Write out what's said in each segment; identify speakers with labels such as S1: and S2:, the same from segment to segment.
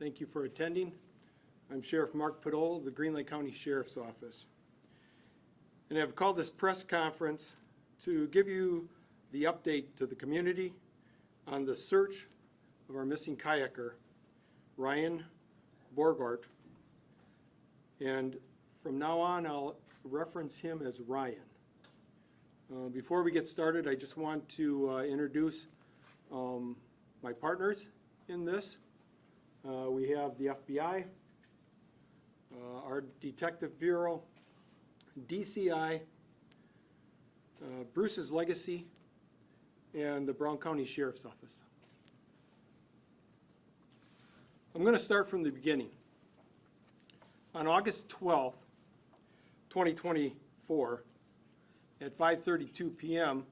S1: Thank you for attending. I'm Sheriff Mark Podol, the Green Lake County Sheriff's Office. And I've called this press conference to give you the update to the community on the search of our missing kayaker, Ryan Borgwardt. And from now on, I'll reference him as Ryan. Before we get started, I just want to introduce my partners in this. We have the FBI, our Detective Bureau, DCI, Bruce's Legacy, and the Brown County Sheriff's Office. I'm going to start from the beginning. On August 12th, 2024, at 5:32 p.m.,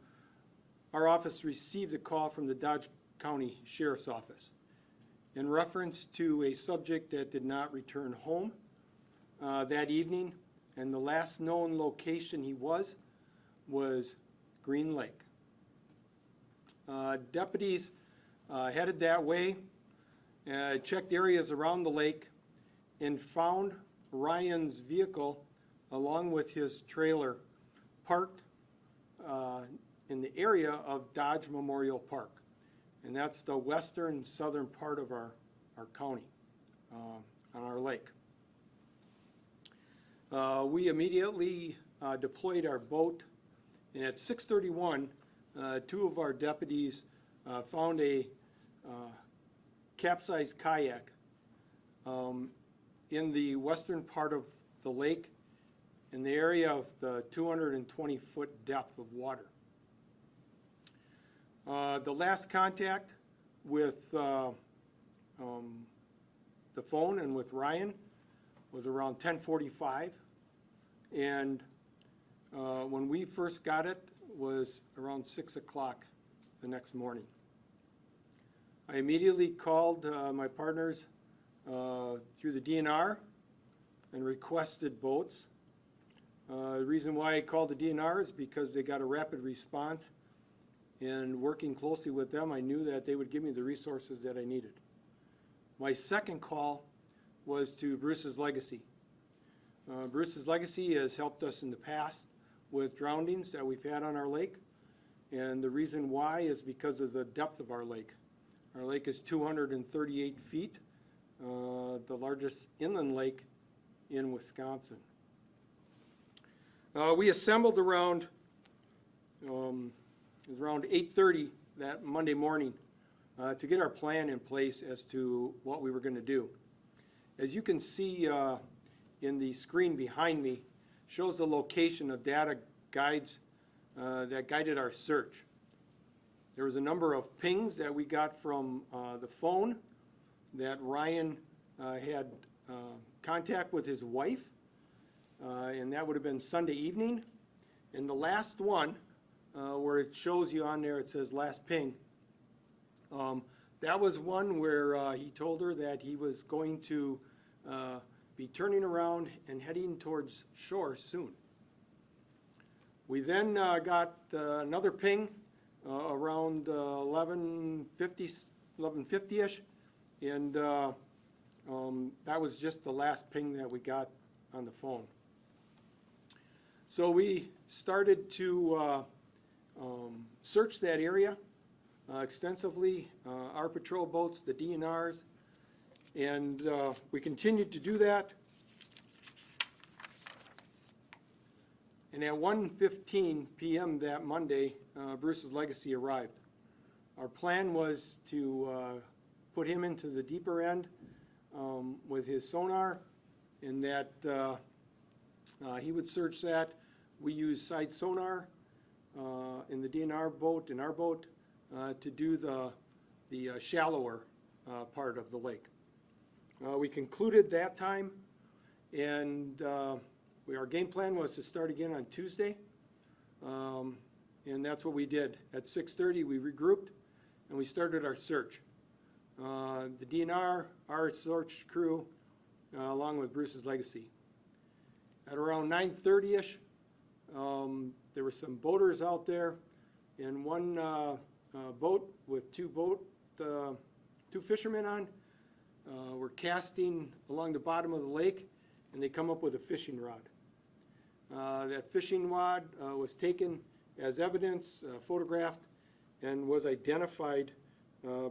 S1: our office received a call from the Dodge County Sheriff's Office in reference to a subject that did not return home that evening, and the last known location he was Green Lake. Deputies headed that way, checked areas around the lake, and found Ryan's vehicle along with his trailer parked in the area of Dodge Memorial Park. And that's the western southern part of our county on our lake. We immediately deployed our boat, and at 6:31, two of our deputies found a capsized kayak in the western part of the lake in the area of the 220-foot depth of water. The last contact with the phone and with Ryan was around 10:45, and when we first got it was around 6 o'clock the next morning. I immediately called my partners through the DNR and requested boats. The reason why I called the DNR is because they got a rapid response, and working closely with them, I knew that they would give me the resources that I needed. My second call was to Bruce's Legacy. Bruce's Legacy has helped us in the past with drownings that we've had on our lake, and the reason why is because of the depth of our lake. Our lake is 238 feet, the largest inland lake in Wisconsin. We assembled around, it was around 8:30 that Monday morning to get our plan in place as to what we were going to do. As you can see in the screen behind me, shows the location of data guides that guided our search. There was a number of pings that we got from the phone that Ryan had contact with his wife, and that would have been Sunday evening. And the last one, where it shows you on there, it says last ping, that was one where he told her that he was going to be turning around and heading towards shore soon. We then got another ping around 11:50-ish, and that was just the last ping that we got on the phone. So we started to search that area extensively, our patrol boats, the DNRs, and we continued to do that. And at 1:15 p.m. that Monday, Bruce's Legacy arrived. Our plan was to put him into the deeper end with his sonar, and that he would search that. We use side sonar in the DNR boat, in our boat, to do the shallower part of the lake. We concluded that time, and our game plan was to start again on Tuesday, and that's what we did. At 6:30, we regrouped, and we started our search. The DNR, our search crew, along with Bruce's Legacy. At around 9:30-ish, there were some boaters out there, and one boat with two fishermen on were casting along the bottom of the lake, and they come up with a fishing rod. That fishing rod was taken as evidence, photographed, and was identified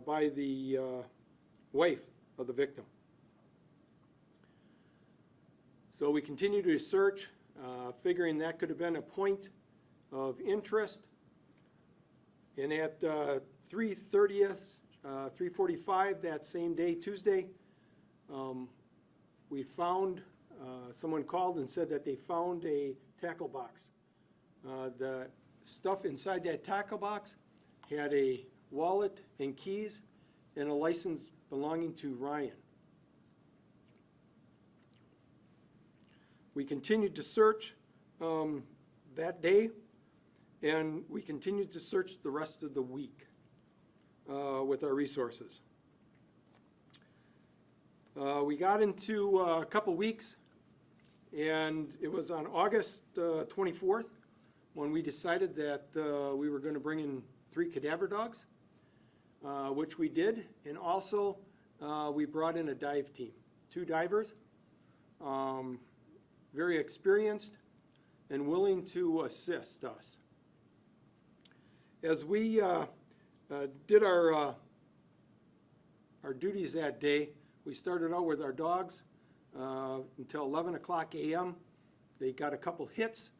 S1: by the wife of the victim. So we continued to search, figuring that could have been a point of interest. And at 3:45 that same day, Tuesday, we found, someone called and said that they found a tackle box. The stuff inside that tackle box had a wallet and keys and a license belonging to Ryan. We continued to search that day, and we continued to search the rest of the week with our resources. We got into a couple weeks, and it was on August 24th when we decided that we were going to bring in 3 cadaver dogs, which we did, and also we brought in a dive team, 2 divers, very experienced and willing to assist us. As we did our duties that day, we started out with our dogs until 11 o'clock a.m. They got a couple hits.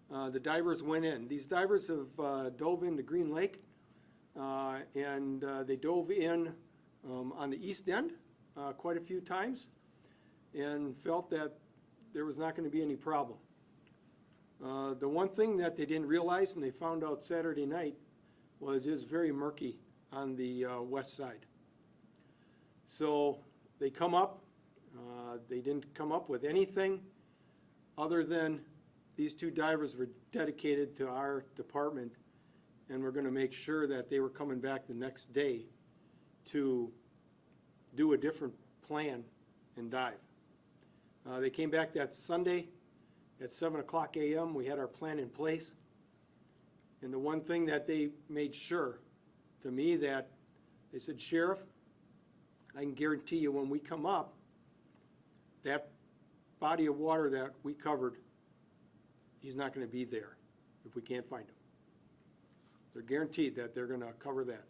S1: The divers went in. These divers have dove into Green Lake, and they dove in on the east end quite a few times and felt that there was not going to be any problem. The one thing that they didn't realize, and they found out Saturday night, was it was very murky on the west side. So they come up. They didn't come up with anything other than these 2 divers were dedicated to our department, and we're going to make sure that they were coming back the next day to do a different plan and dive. They came back that Sunday at 7 o'clock a.m. We had our plan in place. And the one thing that they made sure to me that they said, Sheriff, I can guarantee you when we come up, that body of water that we covered, he's not going to be there if we can't find him. They're guaranteed that they're going to cover that.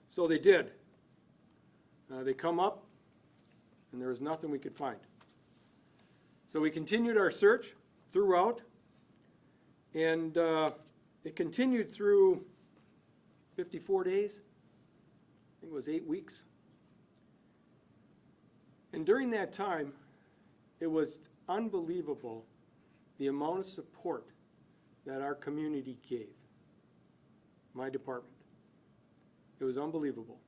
S1: So they did. They come up, and there was nothing we could find. So we continued our search throughout, and it continued through 54 days. I think it was 8 weeks. And during that time, it was unbelievable the amount of support that our community gave my department. It was unbelievable.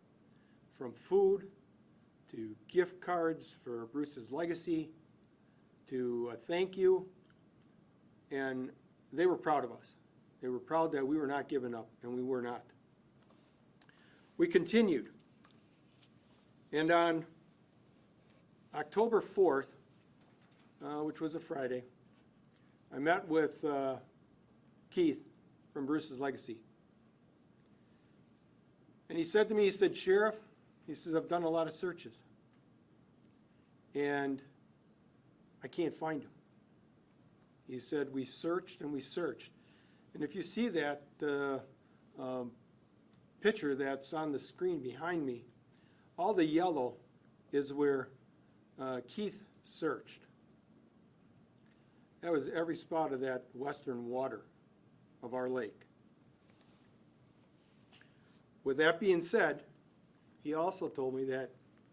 S1: From food to gift cards for Bruce's legacy to a thank you, and they were proud of us. They were proud that we were not giving up, and we were not. We continued, and on October 4th, which was a Friday, I met with Keith from Bruce's Legacy. And he said to me, he said, Sheriff, he says, I've done a lot of searches, and I can't find him. He said, we searched and we searched. And if you see that picture that's on the screen behind me, all the yellow is where Keith searched. That was every spot of that western water of our lake. With that being said, he also told me that,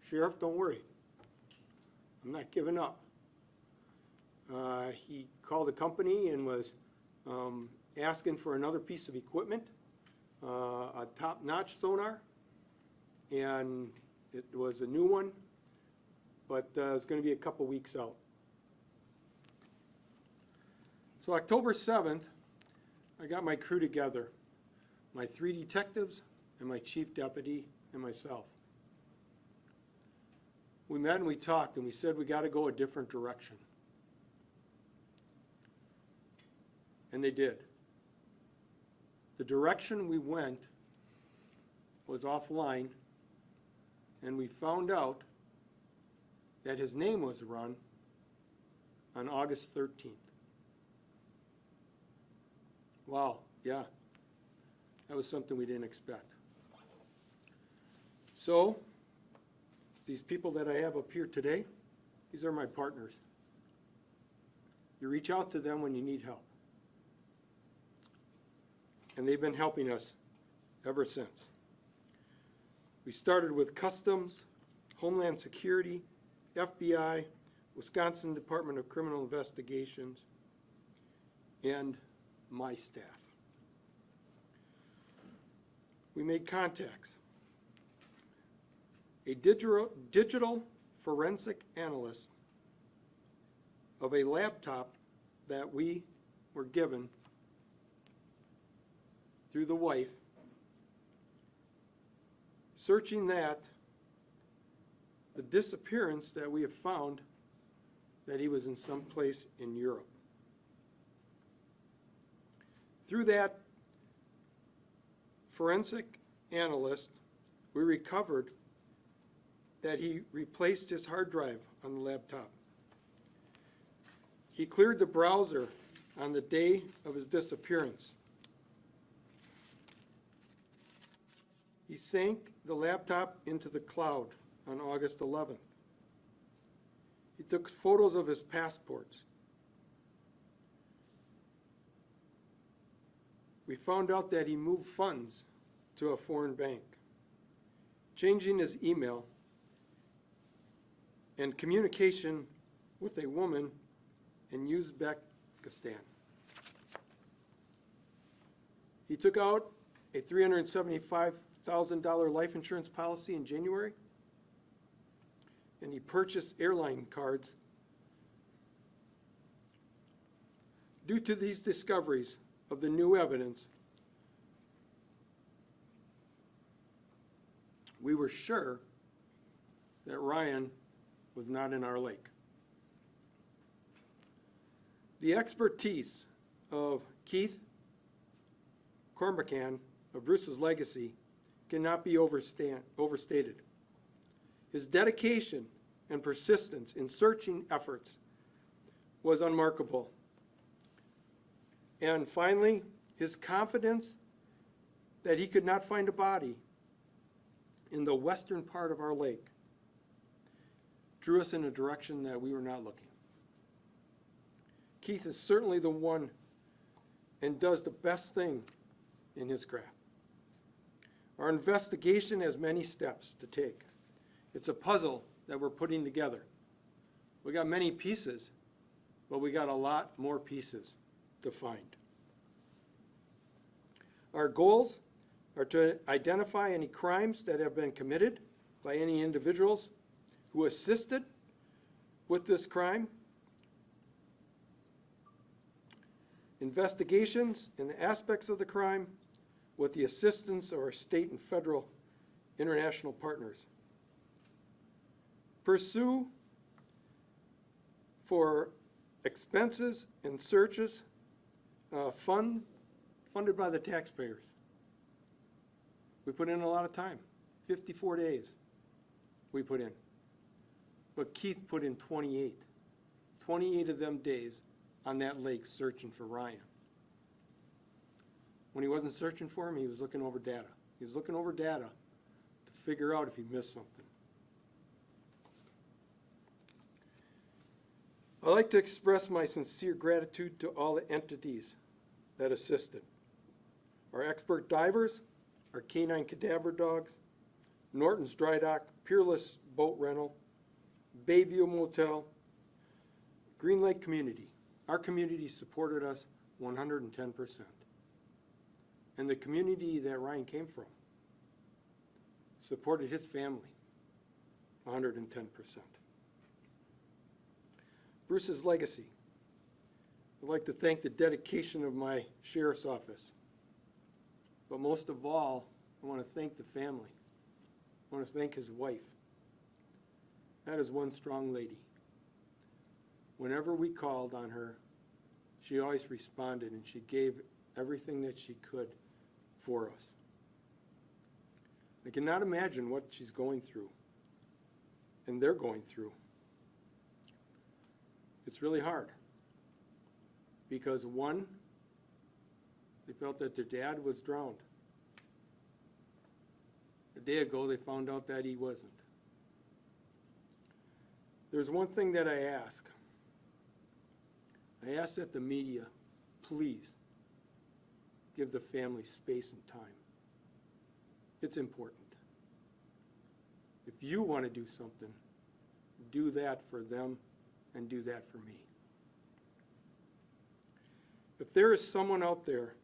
S1: Sheriff, don't worry. I'm not giving up. He called the company and was asking for another piece of equipment, a top-notch sonar, and it was a new one, but it's going to be a couple weeks out. So October 7th, I got my crew together, my 3 detectives and my chief deputy and myself. We met and we talked, and we said we got to go a different direction. And they did. The direction we went was offline, and we found out that his name was run on August 13th. Wow, yeah, that was something we didn't expect. So, these people that I have up here today, these are my partners. You reach out to them when you need help. And they've been helping us ever since. We started with Customs, Homeland Security, FBI, Wisconsin Department of Criminal Investigations, and my staff. We made contacts. A digital forensic analyst of a laptop that we were given through the wife, searching that, the disappearance that we have found that he was in some place in Europe. Through that forensic analyst, we recovered that he replaced his hard drive on the laptop. He cleared the browser on the day of his disappearance. He sank the laptop into the cloud on August 11th. He took photos of his passports. We found out that he moved funds to a foreign bank, changing his email and communication with a woman in Uzbekistan. He took out a $375,000 life insurance policy in January, and he purchased airline cards. Due to these discoveries of the new evidence, we were sure that Ryan was not in our lake. The expertise of Keith Cormacan of Bruce's Legacy cannot be overstated. His dedication and persistence in searching efforts was unmarkable. And finally, his confidence that he could not find a body in the western part of our lake drew us in a direction that we were not looking. Keith is certainly the one and does the best thing in his craft. Our investigation has many steps to take. It's a puzzle that we're putting together. We got many pieces, but we got a lot more pieces to find. Our goals are to identify any crimes that have been committed by any individuals who assisted with this crime, investigations and the aspects of the crime with the assistance of our state and federal international partners. Pursue for expenses and searches funded by the taxpayers. We put in a lot of time, 54 days we put in. But Keith put in 28 of them days on that lake searching for Ryan. When he wasn't searching for him, he was looking over data. He was looking over data to figure out if he missed something. I'd like to express my sincere gratitude to all the entities that assisted. Our expert divers, our canine cadaver dogs, Norton's Dry Dock, Peerless Boat Rental, Bayview Motel, Green Lake Community. Our community supported us 110%. And the community that Ryan came from supported his family 110%. Bruce's Legacy. I'd like to thank the dedication of my sheriff's office. But most of all, I want to thank the family. I want to thank his wife. That is one strong lady. Whenever we called on her, she always responded, and she gave everything that she could for us. I cannot imagine what she's going through and they're going through. It's really hard because one, they felt that their dad was drowned. A day ago, they found out that he wasn't. There's one thing that I ask. I ask that the media, please, give the family space and time. It's important. If you want to do something, do that for them and do that for me. If there is someone out there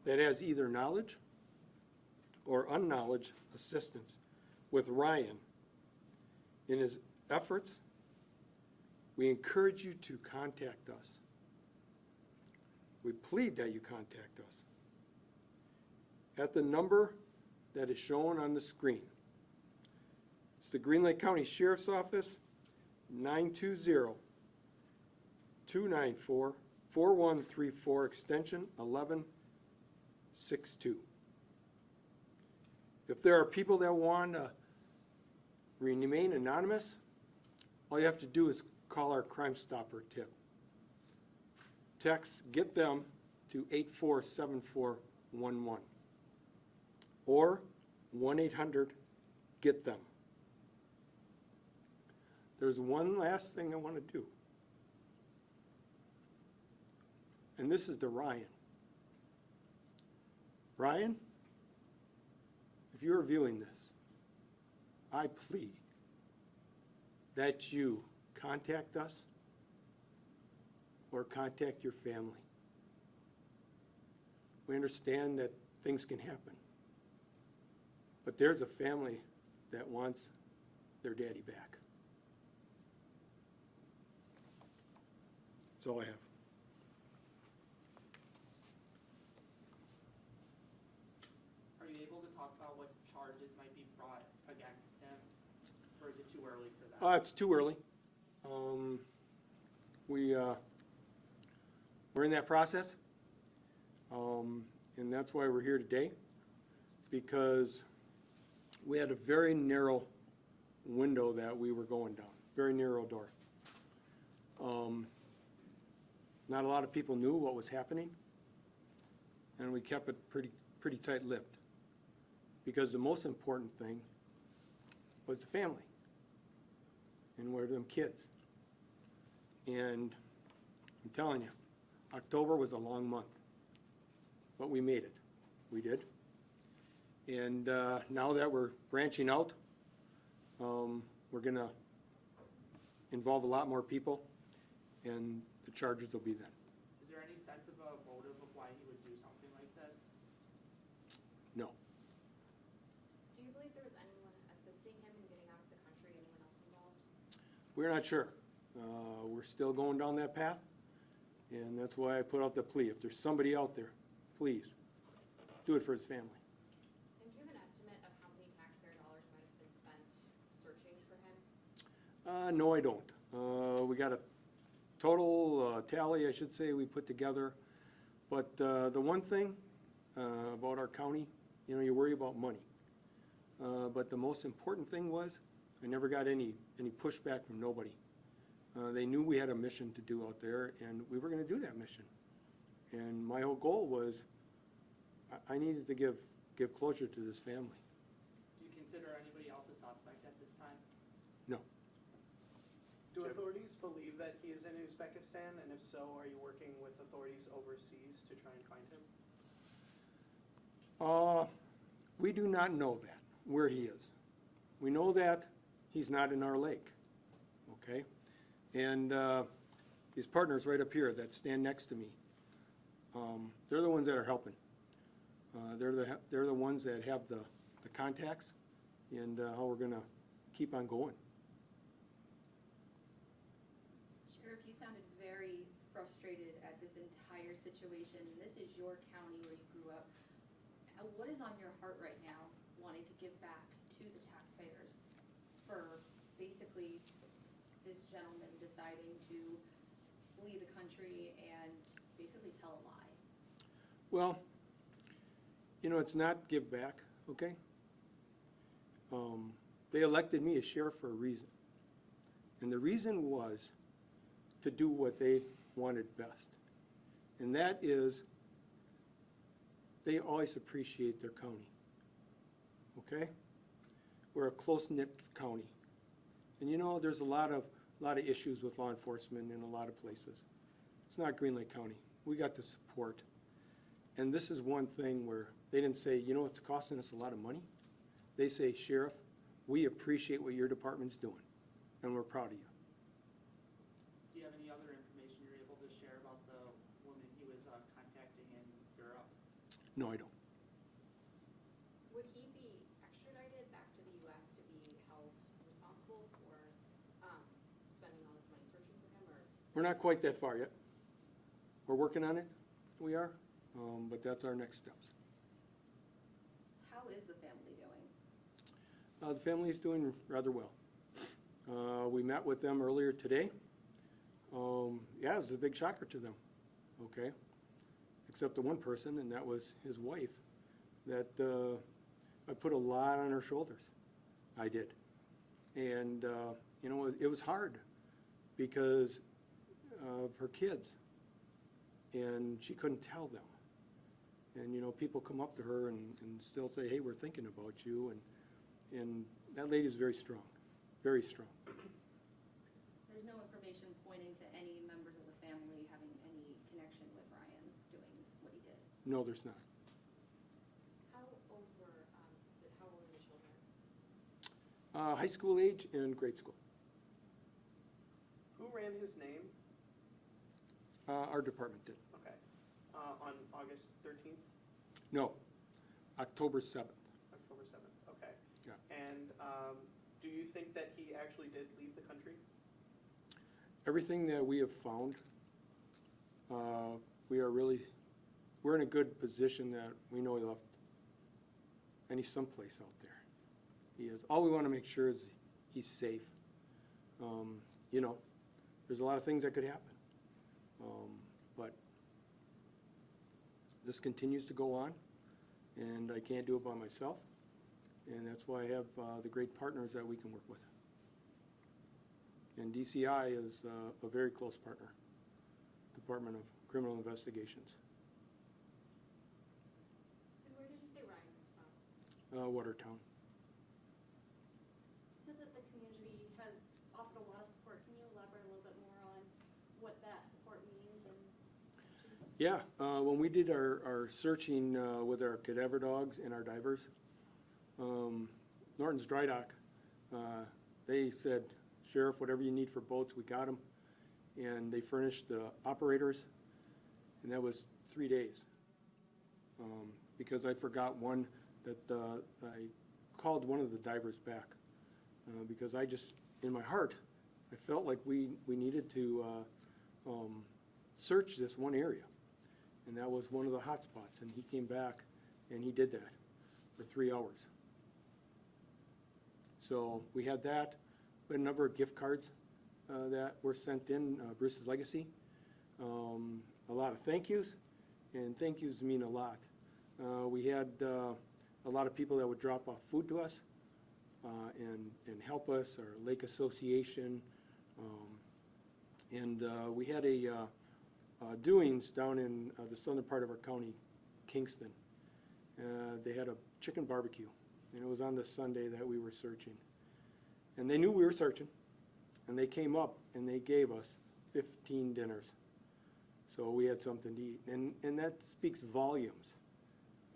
S1: that has either knowledge or unknowledge assistance with Ryan in his efforts, we encourage you to contact us. We plead that you contact us at the number that is shown on the screen. It's the Green Lake County Sheriff's Office, 920-294-4134, extension 1162. If there are people that want to remain anonymous, all you have to do is call our Crime Stopper tip. Text "Get Them" to 847411 or 1-800-GET-THEM. There's one last thing I want to do, and this is to Ryan. Ryan, if you are viewing this, I plead that you contact us or contact your family. We understand that things can happen, but there's a family that wants their daddy back. That's all I have.
S2: Are you able to talk about what charges might be brought against him, or is it too early for that?
S1: It's too early. We're in that process, and that's why we're here today, because we had a very narrow window that we were going down, very narrow door. Not a lot of people knew what was happening, and we kept it pretty tight-lipped, because the most important thing was the family and were them kids. And I'm telling you, October was a long month, but we made it. We did. And now that we're branching out, we're going to involve a lot more people, and the charges will be then.
S2: Is there any sense of a motive of why he would do something like this?
S1: No.
S3: Do you believe there was anyone assisting him in getting out of the country, anyone else involved?
S1: We're not sure. We're still going down that path, and that's why I put out the plea. If there's somebody out there, please do it for his family.
S3: And do you have an estimate of how many taxpayer dollars might have been spent searching for him?
S1: No, I don't. We got a total tally, I should say, we put together. But the one thing about our county, you worry about money. But the most important thing was I never got any pushback from nobody. They knew we had a mission to do out there, and we were going to do that mission. And my whole goal was I needed to give closure to this family.
S2: Do you consider anybody else a suspect at this time?
S1: No.
S4: Do authorities believe that he is in Uzbekistan, and if so, are you working with authorities overseas to try and find him?
S1: We do not know that, where he is. We know that he's not in our lake, okay? And his partner's right up here that stand next to me. They're the ones that are helping. They're the ones that have the contacts and how we're going to keep on going.
S5: Sheriff, you sounded very frustrated at this entire situation. This is your county where you grew up. What is on your heart right now, wanting to give back to the taxpayers for basically this gentleman deciding to flee the country and basically tell a lie?
S1: Well, it's not give back, okay? They elected me as sheriff for a reason. And the reason was to do what they wanted best. And that is, they always appreciate their county. Okay? We're a close-knit county. And you know, there's a lot of issues with law enforcement in a lot of places. It's not Green Lake County. We got the support. And this is one thing where they didn't say, you know, it's costing us a lot of money. They say, Sheriff, we appreciate what your department's doing, and we're proud of you.
S2: Do you have any other information you're able to share about the woman he was contacting in Europe?
S1: No, I don't.
S3: Would he be extradited back to the US to be held responsible for spending all this money searching for him, or?
S1: We're not quite that far yet. We're working on it. We are. But that's our next steps.
S5: How is the family doing?
S1: The family is doing rather well. We met with them earlier today. Yeah, it was a big shocker to them, okay? Except the one person, and that was his wife, that I put a lot on her shoulders. I did. And, you know, it was hard because of her kids, and she couldn't tell them. And, you know, people come up to her and still say, hey, we're thinking about you. And that lady is very strong, very strong.
S5: There's no information pointing to any members of the family having any connection with Ryan doing what he did.
S1: No, there's not.
S3: How old were the children?
S1: High school age and grade school.
S4: Who ran his name?
S1: Our department did.
S4: Okay. On August 13th?
S1: No, October 7th.
S4: October 7th, okay.
S1: Yeah.
S4: And do you think that he actually did leave the country?
S1: Everything that we have found, we're in a good position that we know he left, and he's someplace out there. He is. All we want to make sure is he's safe. You know, there's a lot of things that could happen. But this continues to go on, and I can't do it by myself, and that's why I have the great partners that we can work with. And DCI is a very close partner, Department of Criminal Investigations.
S3: And where did you say Ryan was from?
S1: Watertown.
S6: So that the community has offered a lot of support. Can you elaborate a little bit more on what that support means? And
S1: Yeah, when we did our searching with our cadaver dogs and our divers, Norton's Dry Dock, they said, Sheriff, whatever you need for boats, we got them. And they furnished the operators, and that was 3 days. Because I forgot one that I called one of the divers back. Because I just, in my heart, I felt like we needed to search this one area. And that was one of the hot spots, and he came back and he did that for 3 hours. So we had that, we had a number of gift cards that were sent in, Bruce's Legacy. A lot of thank yous, and thank yous mean a lot. We had a lot of people that would drop off food to us and help us, our Lake Association. And we had a doings down in the southern part of our county, Kingston. They had a chicken barbecue, and it was on the Sunday that we were searching. And they knew we were searching, and they came up and they gave us 15 dinners. So we had something to eat, and that speaks volumes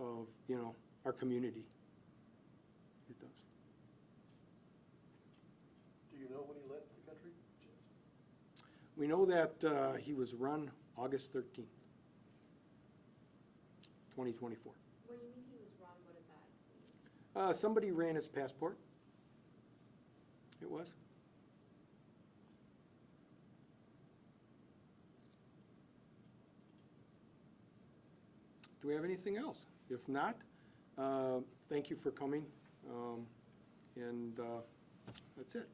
S1: of, you know, our community. It does.
S7: Do you know when he left the country?
S1: We know that he was run August 13th, 2024.
S3: When you mean he was wrong, what does that mean?
S1: Somebody ran his passport. It was. Do we have anything else? If not, thank you for coming, and that's it.